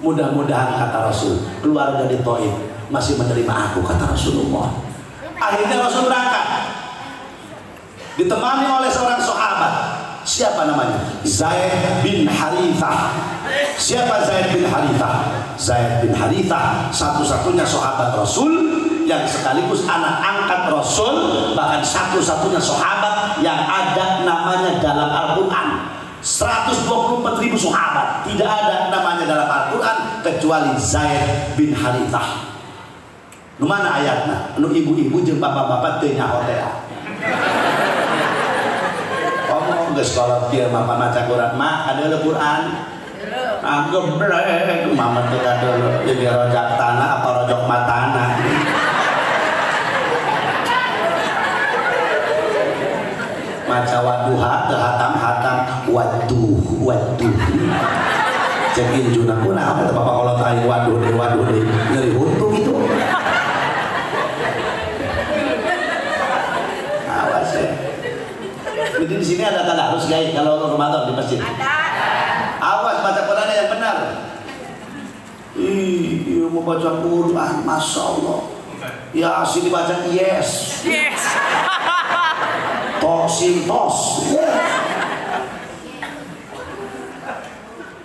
Mudah-mudahan kata Rasul, keluarga di Thaif masih menerima aku, kata Rasulullah. Akhirnya Rasul berangkat, ditemani oleh seorang sahabat. Siapa namanya? Zaid bin Harithah. Siapa Zaid bin Harithah? Zaid bin Harithah satu-satunya sahabat Rasul yang sekaligus anak angkat Rasul, bahkan satu-satunya sahabat yang ada namanya dalam Al-Quran. 124.000 sahabat tidak ada namanya dalam Al-Quran kecuali Zaid bin Harithah. Nu mana ayatnya? Nu ibu-ibu jeung bapak-bapak teu nyahotea. Ngomong geus kolot kieu mah maca Quran mah ada Al-Quran. Geblek mama teh kadeuleu jadi rojak tanah apa rojok matana. Maca waduha teu hatam-hatam waduh cekin juna kunaon eta bapak kolot aing waduh deui nyeri huntu gitu. Awas ya. Jadi di sini ada tadarus guys kalau Ramadan di masjid. Ada. Awas baca Qurannya yang benar. Ih, mau baca Quran, masya Allah. Ya sini baca yes. Tos.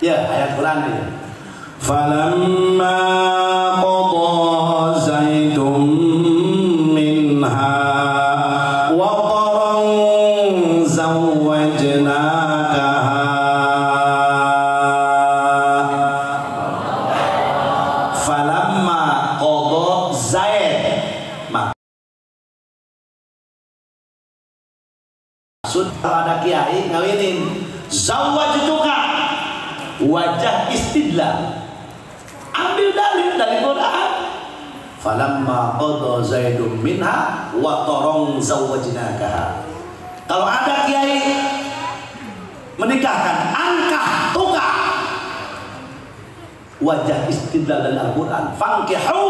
Ya ayat Quran ini. Falamma qada Zaidum minha wa qaran zawwajnakaha. Falamma qada Zaid, maksud ada kiai ngawinin zawwajtuka, wajah istidlal, ambil dalil dari Quran. Falamma qada Zaidum minha wa tarong zawwajnakaha. Kalau ada kiai menikahkan angkah tukah, wajah istidlal dari Al-Quran. Fankihu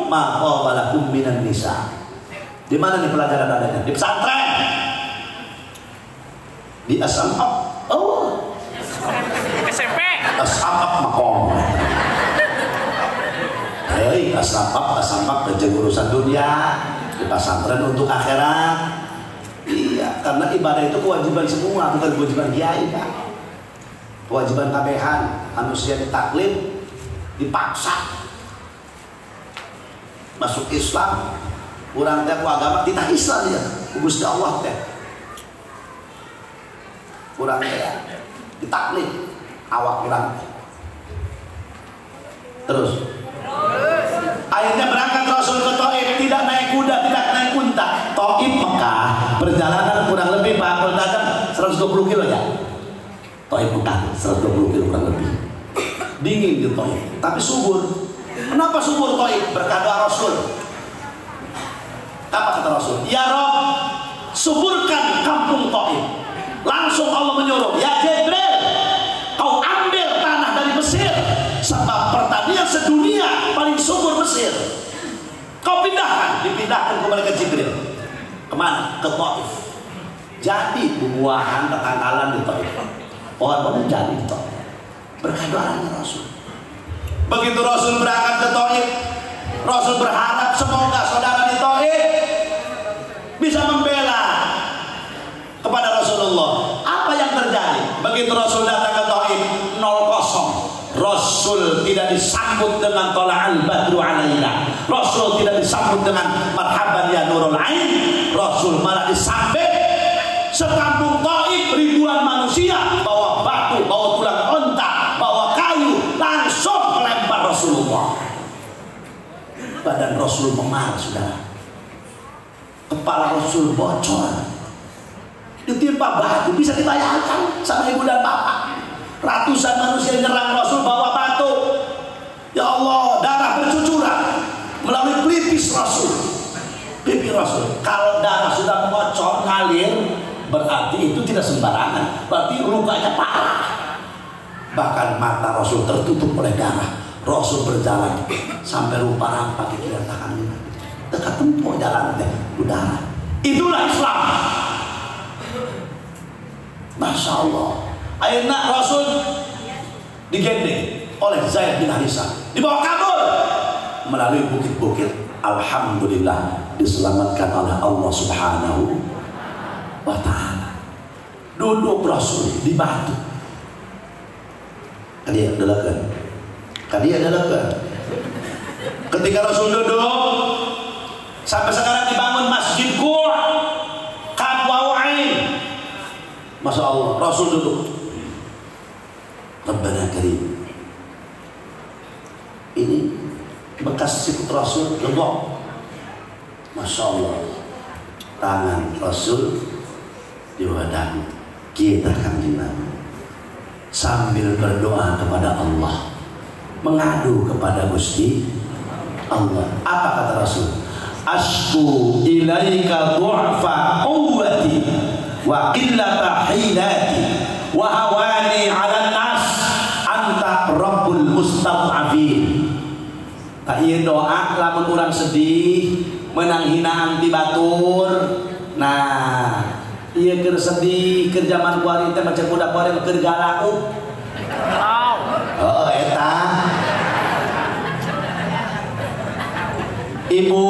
ma qaba lakum minan nisa. Di mana nih pelajaran adanya? Di pesantren, di Asam-Up, oh SMP, Asam-Up makom. Hei, Asam-Up kerja urusan dunia, di pesantren untuk akhirat. Iya, karena ibadah itu kewajiban semua, bukan kewajiban kiai, Pak. Kewajiban kabehan, manusia ditaklim, dipaksa masuk Islam, kurang teh agama kita Islam ya, Gusti Allah teh. Kurang teh ditaklim, awak kurang. Terus akhirnya berangkat Rasul ke Thaif, tidak naik kuda, tidak naik unta. Thaif Mekah perjalanan kurang lebih Pak Kultajam 120 kilo ya. Thaif Mekah 120 kilo kurang lebih. Dingin di Thaif, tapi subur. Kenapa subur Thaif? Berkah doa Rasul. Apa kata Rasul? Ya Rob, suburkan kampung Thaif. Langsung Allah menyuruh, ya Jibril, kau ambil tanah dari Mesir, sebab pertanian sedunia paling subur Mesir. Kau dipindahkan kembali ke Jibril. Kemana? Ke Thaif. Jadi buah-buahan tetanggalan di Thaif. Pohon-pohon jadi di Thaif. Berkah doanya Rasul. Begitu Rasul berangkat ke Thaif, Rasul berharap semoga saudara di Thaif bisa membela kepada Rasulullah. Apa yang terjadi? Begitu Rasul datang ke Thaif 0-0. Rasul tidak disambut dengan tola'al badru alaina. Rasul tidak disambut dengan marhaban ya nurul ain. Rasul malah disambut sekampung Thaif, ribuan manusia bawa batu, bawa tulang onta, bawa kayu, langsung melempar Rasulullah. Badan Rasul memar, saudara. Kepala Rasul bocor, ditimpa batu. Bisa dibayangkan sama ibu dan bapak, ratusan manusia nyerang Rasul bawa batu. Ya Allah, darah bercucuran melalui pelipis Rasul, pipi Rasul. Kalau darah sudah bocor ngalir, berarti itu tidak sembarangan, berarti lukanya parah. Bahkan mata Rasul tertutup oleh darah. Rasul berjalan sampai rupa rampak di kiri tangannya, dekat tempuh jalan teh udara. Itulah Islam. Masya Allah. Akhirnya Rasul digendeng oleh Zaid bin Harisah, dibawa kabur melalui bukit-bukit. Alhamdulillah diselamatkan oleh Allah Subhanahu wa Ta'ala. Duduk Rasul di batu. Kadia dalakan. Ketika Rasul duduk, sampai sekarang dibangun Masjid Qur Kabwawain. Masya Allah, Rasul duduk. Rabbana Karim. Ini bekas sikut Rasul lebok. Masya Allah, tangan Rasul diwadahi kita kanjeng Nabi sambil berdoa kepada Allah, mengadu kepada Gusti Allah. Apa kata Rasul? Asku ilaika du'fa quwwati wa qillata hilati wa hawani 'alan nas anta rabbul mustad'afin. Ieu doa lamun urang sedih menang hinaan di batur. Nah, ieu keur sedih keur zaman kuari teh macam budak kuari keur galau. Oh, eta. Ibu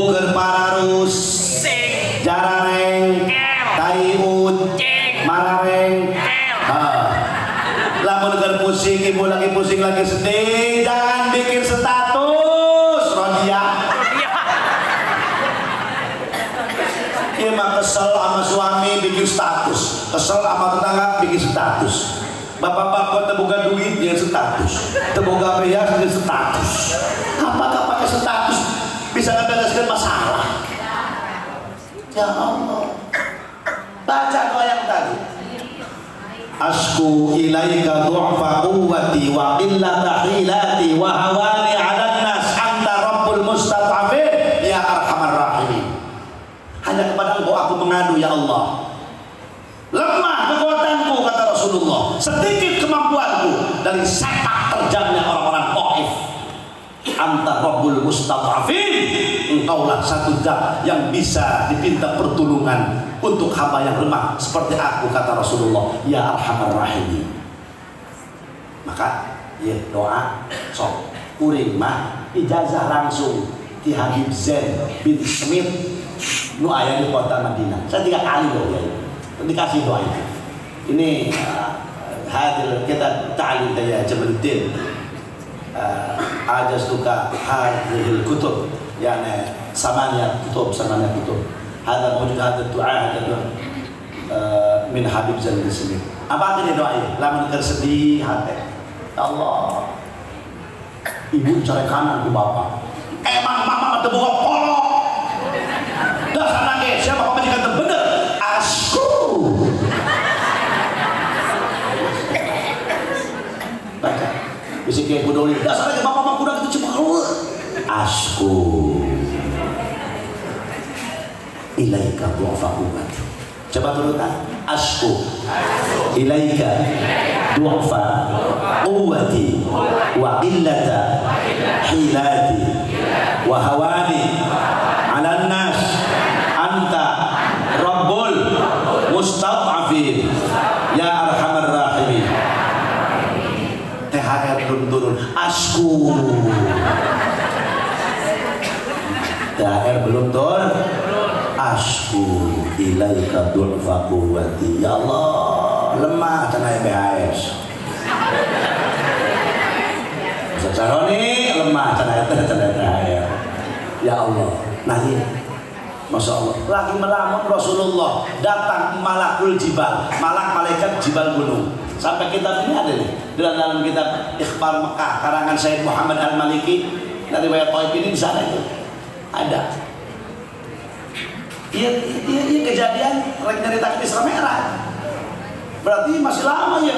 keur pararus jarareng taiud marareng. Lamun keur pusing, ibu lagi pusing lagi sedih, jangan bikin status. Dia mah kesel sama suami bikin status, kesel sama tetangga bikin status. Bapak-bapak terbuka duit dia status, terbuka prias dia status. Apakah pakai status bisa ngebereskan masalah? Ya Allah, baca doa yang tadi. Asku ilaika du'fa quwwati wa qillata hilati wa hawani 'alan nas anta rabbul mustad'afin ya arhamar rahimin. Hanya kepada Engkau aku mengadu ya Allah. Lemah kekuatanku kata Rasulullah, sedikit kemampuanku dari sepak terjangnya orang-orang Taif. Anta rabbul mustad'afin, Engkaulah satu zat yang bisa dipinta pertolongan untuk hamba yang lemah seperti aku kata Rasulullah ya arhamar rahimin. Maka ya doa sok kuring mah ijazah langsung di Habib Zain bin Smith nu aya di kota Madinah. Saya 3 kali loh ya dikasih doa itu. Ini hadir kita ta'lim ya Jamaluddin ajastuka hadhil kutub yani samanya kutub hada mawjud hada doa min Habib Zain bin Smith. Apa artinya doa ini? Lamun keur sedih hati Allah ibu cari kanan ke bapak emang mama teu boga polok dasar nage siapa bapak jika teu bener asku baca bisik kayak budoli dasar nage bapak mah kuda itu cuma asku ilaika du'fa quwwati. Coba turunkan asku ilaika du'fa quwwati wa qillata hilati wa hawani 'alan nas anta rabbul mustad'afin ya arhamar rahimin. THR belum turun asku THR belum turun asku ilaika du'fa quwwati. Ya Allah lemah cenah BHS Saroni lemah cenah THR. Ya Allah nah ini Masya Allah lagi melamun Rasulullah datang malakul jibal malaikat jibal gunung. Sampai kitab ini ada nih dalam kitab Ikhbar Mekah karangan Sayyid Muhammad Al-Maliki dari riwayat Taif ini di sana itu ada. Iya kejadian rek nyeritakeun Isra Mi'raj. Berarti masih lama ya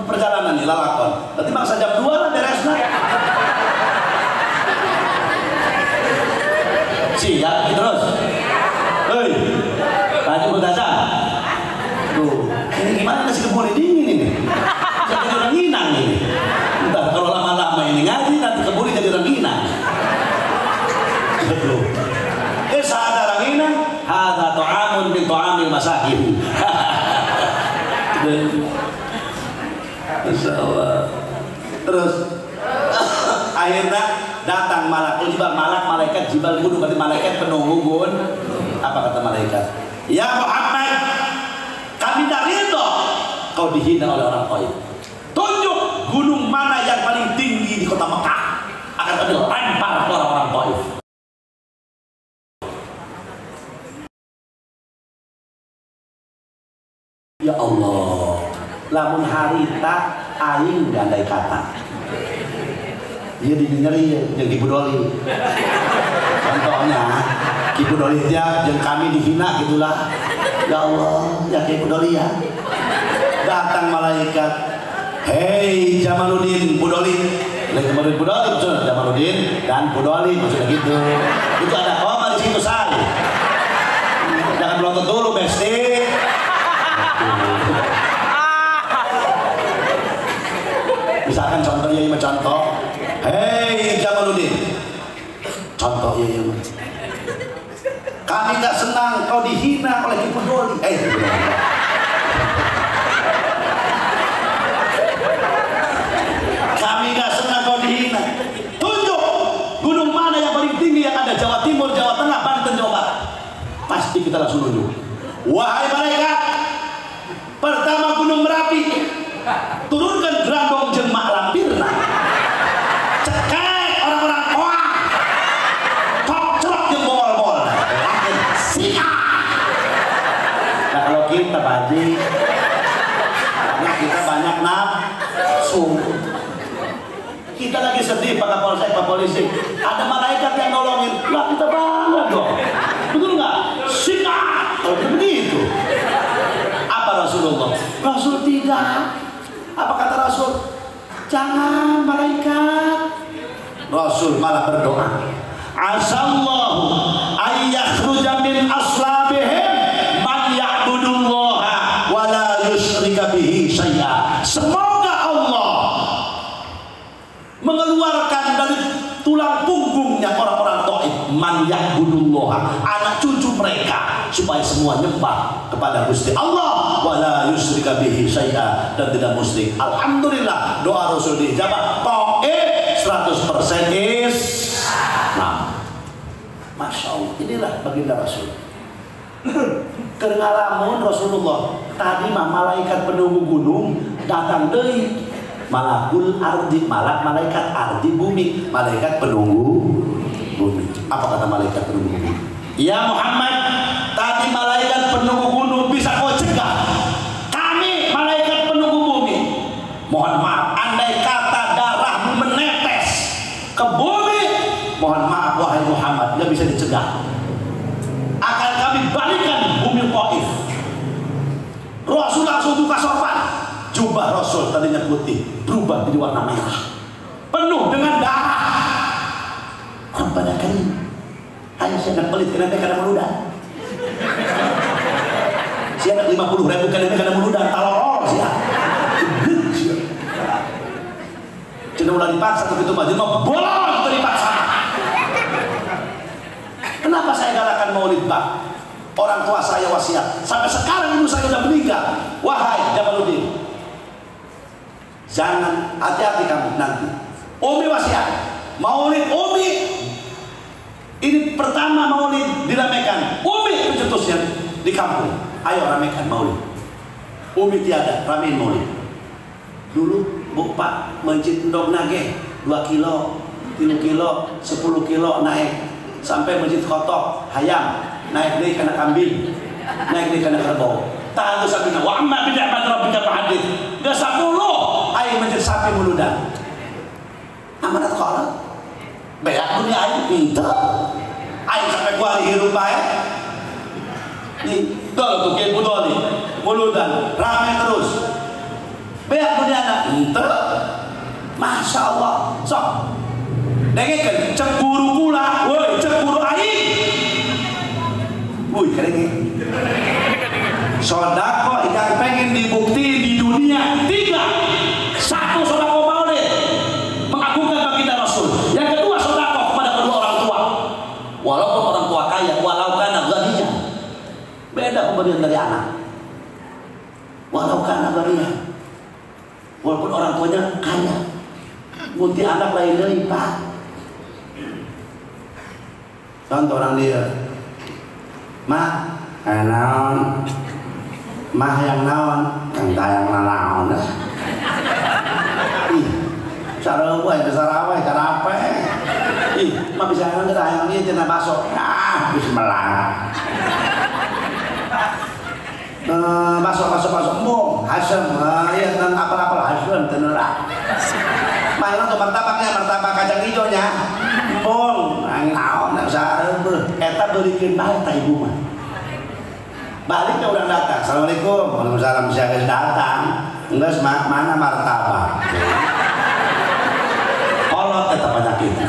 perjalanan nih lalakon. Berarti mangsa jam 2 lah beresna. Siap terus. Hei. Tadi Mutasa. Tuh, ini gimana nasi kebun dingin ini? Jadi orang Minang ini. Entah kalau lama-lama ini ngaji nanti kebun jadi orang Minang. Betul. Sadar orang Minang, hadza ta'amun min ta'amil masakin. Insyaallah. Terus Akhirnya datang malakul jibal, malaikat jibal gunung, berarti malaikat penunggu gun. Apa kata malaikat? Ya Muhammad, kami tidak ridho kau dihina oleh orang Taif. Tunjuk gunung mana yang paling tinggi di kota Mekah, akan kami lempar ke orang-orang Taif. Ya Allah, lamun harita aing gandai kata. Dia didengeri yang Ki Budoli. Contohnya Ki Budoli aja yang kami dihina gitulah. Ya Allah, ya Ki Budoli ya. Datang malaikat, hei Jamaluddin Budoli. Lagi Jamaluddin Budoli, maksudnya Jamaluddin dan Budoli, maksudnya gitu. Itu ada koma di situ saya. Jangan belum dulu besti. Misalkan contohnya ini contoh, hei Jamaluddin, contoh ya kami tak senang kau dihina oleh Ki Budoli. Kami gak senang kau dihina. Tunjuk gunung mana yang paling tinggi yang ada, Jawa Timur, Jawa Tengah, Banten, Jawa Barat. Pasti kita langsung tunjuk. Wahai malaikat, pertama Gunung Merapi, turunkan gerandong jemaah lampirna. Cekek orang-orang koang, cok-cok yang bol-bol. Siap. Nah kalau kita baji, karena kita banyak nafsu. Kita lagi sedih Pak Kapolsek, Pak Polisi, ada malaikat yang nolongin, lah kita bangga dong. Betul nggak? Siap. Kalau begitu. Apa Rasulullah? Rasul tidak. Apa kata Rasul? Jangan malaikat. Rasul malah berdoa. Asallahu ayyakhruja min aslabihim man ya'budullaha wa la yusyrika bihi syai'a. Semoga Allah mengeluarkan dari tulang punggungnya orang-orang Taif man ya'budullaha, anak cucu mereka, supaya semua nyembah kepada Gusti Allah wala yusyrika bihi syai'a, dan tidak musyrik. Alhamdulillah doa Rasul dijabah. Taif 100% Islam. Masya Allah, inilah baginda Rasul. Kerengalamun Rasulullah tadi mah malaikat penunggu gunung datang deui. Malakul ardi, malaikat ardi bumi, malaikat penunggu bumi. Apa kata malaikat penunggu bumi? Ya Muhammad, tadi malaikat penunggu gunung bisa kau cegah. Kami malaikat penunggu bumi, mohon maaf, andai kata darahmu menetes ke bumi, mohon maaf wahai Muhammad, nggak bisa dicegah. Akan kami balikan bumi Taif. Rasul langsung buka sorban. Jubah Rasul tadinya putih berubah jadi warna merah, penuh dengan darah. Rabbana karim, hanya si anak pelit kenapa karena meludah. Si anak 50.000 karena meludah, talor sih. Cina ulah dipaksa begitu mah, mau bolong itu dipaksa. Kenapa saya galakan maulid Pak? Orang tua saya wasiat, sampai sekarang ibu saya sudah meninggal. Wahai Jamaluddin, jangan, hati-hati kamu nanti. Umi wasiat, maulid Umi ini pertama maulid diramaikan. Umi pencetusnya di kampung. Ayo ramaikan maulid. Umi tiada, ramein maulid. Dulu Bu Pak masjid Ndog Nage 2 kilo, 3 kilo, 10 kilo naik sampai masjid Khotok Hayam, naik deh kena kambing, naik deh kena kerbau. Tahu sabina wa amma bi ni'mat rabbika fahadits. Dia 10 air menjadi sapi muludan. Amanat qala. Beak dunia air pinta. Air sampai gua hirup bae. Nih, dol tuh Ki Budoli. Muludan, ramai terus. Beak dunia anak pinta. Masya Allah. Sok. Dengekeun cemburu kula, woi cemburu aing. Woi kerenge. Sodako yang pengen dibukti di dunia 3. 1 sodako maulid mengagungkan baginda Rasul. Yang kedua sodako kepada kedua orang tua. Walaupun orang tua kaya, walau kana ghaniyah. Beda pemberian dari anak. Walau kana ghaniyah. Walaupun orang tuanya kaya. kunti anak lain dari Pak. Contoh orang dia, mah naon, mah yang naon, yang tayang naon. Ih, cara apa? Cara apa? Ih, mah bisa nggak tayang dia cina baso, bismillah. Masuk embung Hasem ya dan apa Hasem tenerak mainan tuh martabak kacang hijaunya embung naon eta berikin balik tak ibu mah baliknya udah datang. Assalamualaikum. Waalaikumsalam. Siapa datang enggak mana martabak kolot eta penyakitnya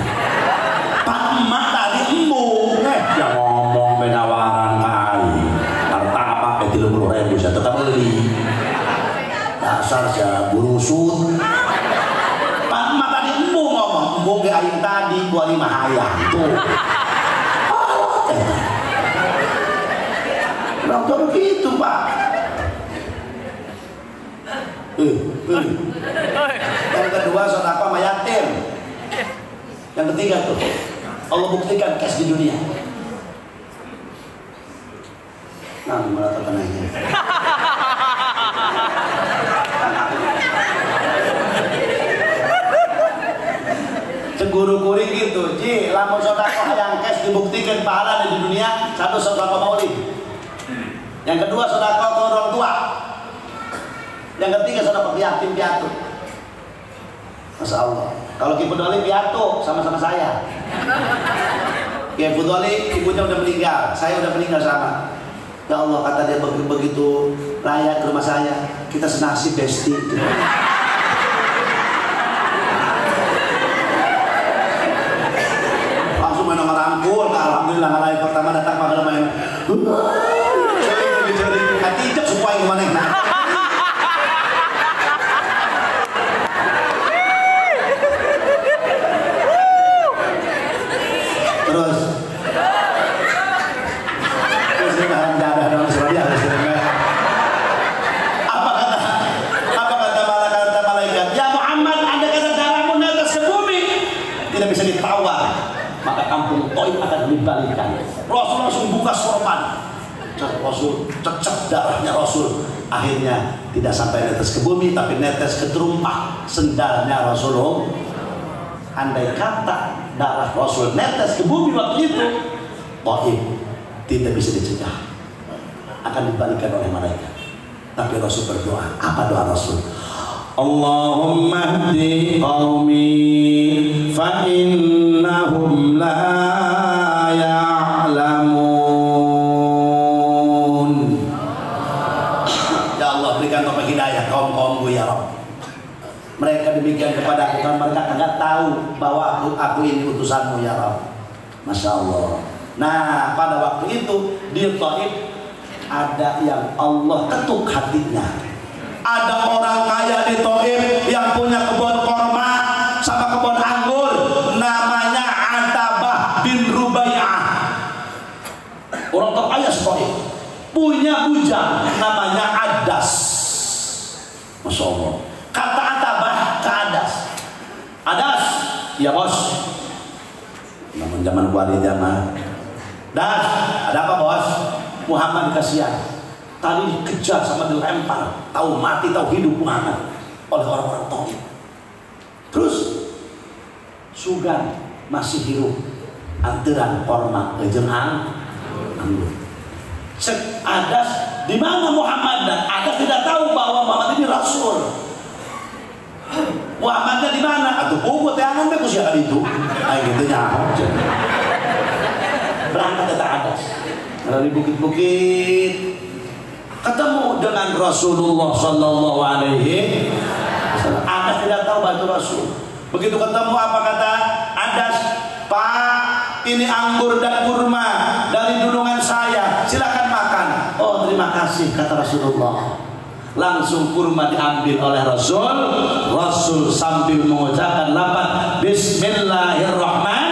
Pak emak tadi embung yang ngomong benawaran kai martabak 30.000 saya tetap beli dasar saya burusut. Pak emak tadi embung ngomong embung ke aing tadi gua 5 hayang tuh dokter begitu Pak. Yang kedua sedekah sama yatim. Yang ketiga tuh Allah buktikan cash di dunia. Nah, malah terkenanya. Seguru kuring gitu, Ji, lamun sedekah yang cash dibuktikan pahala di dunia, satu sedekah maulid. Yang kedua sedekah ke orang tua. Yang ketiga sedekah yatim piatu. Masya Allah. Kalau Ki Fudoli piatu sama-sama saya. Ki Fudoli ibunya udah meninggal, saya udah meninggal sama. Ya Allah, kata dia begitu raya ke rumah saya, kita senasib besti. Langsung main ngerangkul. Alhamdulillah ngalahin pertama datang makan main. Tidak supaya gimana nah. Terus dadah dong Surabaya apa kata malaikat ya Muhammad ada kata darahmu netes ke bumi tidak bisa ditawar maka kampung Toib akan dibalikkan. Rasul langsung buka sorban. Rasul cecek darahnya Rasul akhirnya tidak sampai netes ke bumi tapi netes ke terumpah sendalnya Rasulullah. Andai kata darah Rasul netes ke bumi waktu itu Taif tidak bisa dicegah akan dibalikkan oleh malaikat. Tapi Rasul berdoa. Apa doa Rasul? Allahumma hdi qaumi fa innahum la ya'lamun. Hidayah kaum-kaumku ya Rabb. Mereka demikian kepada aku kan mereka enggak tahu bahwa aku ini utusanmu ya Rabb. Masya Allah. Nah pada waktu itu di Taif ada yang Allah ketuk hatinya. Ada orang kaya di Taif yang punya kebun korma sama kebun anggur namanya Atabah bin Rubaiyah. Orang terkaya di Taif punya bujang namanya Adas. Masya Allah. Kata Atabah ke Adas, ya bos. Namun zaman gua di zaman. Das, ada apa bos? Muhammad kasihan. Tadi dikejar sama dilempar, tahu mati tahu hidup Muhammad oleh orang-orang Taif. Terus Sugan masih hidup anteran korma jeung anggur. Adas di mana Muhammad dan Adas tidak tahu bahwa Muhammad ini Rasul. Muhammadnya di mana? Atuh buku teangan be ku sia itu. Ai gitu nyaho. Berangkat ke Adas. Dari bukit-bukit ketemu dengan Rasulullah sallallahu alaihi wasallam. Adas tidak tahu bahwa itu Rasul. Begitu ketemu apa kata Adas? Pak, ini anggur dan kurma dari dulungan saya, silakan makan. Oh terima kasih kata Rasulullah. Langsung kurma diambil oleh Rasul. Rasul sambil mengucapkan lafaz Bismillahirrahmanirrahim